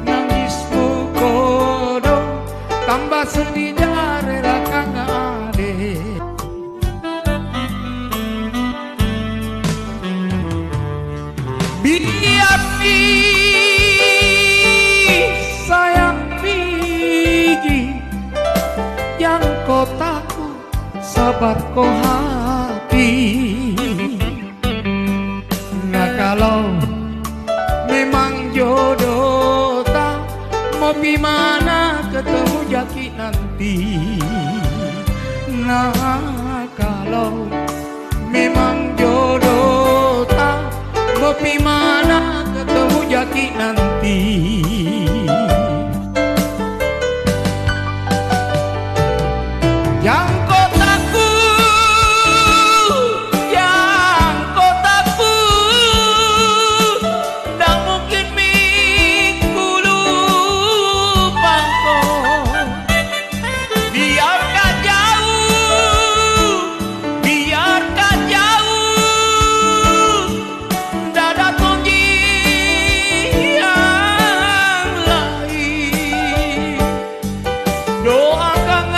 nangismu kodo tambah sedih rela kang ade. Biar sayang biji yang kau takut sabar kau hati. Nah kalau memang jodoh tak mau gimana ketemu jaki nanti. Nah kalau memang jodoh tak mau gimana ketemu jaki nanti. Yang kau takut, yang kau takut, tak mungkin minggu lupa kau. Biarkan jauh, biarkan jauh, tak datang yang lain. Doakan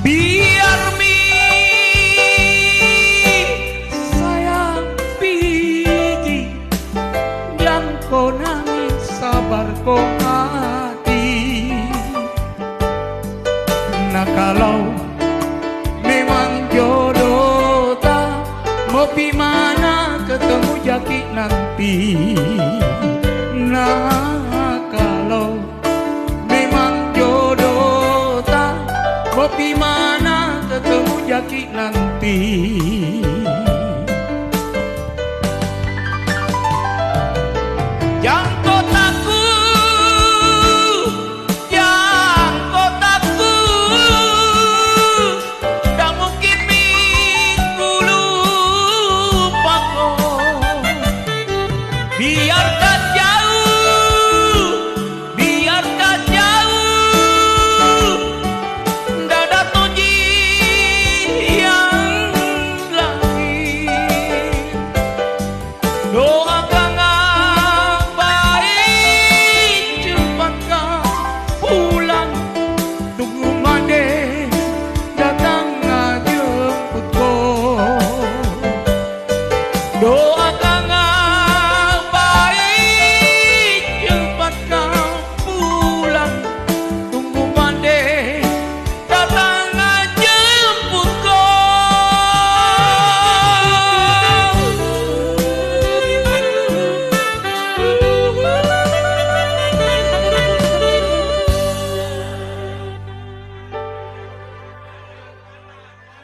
biar sayang biji yang kau nangis sabar kau hati. Nah kalau memang jodoh tak mau gimana ketemu jaki nanti. Nah kalau memang jodoh tak mau gimana ketemu jaki nanti.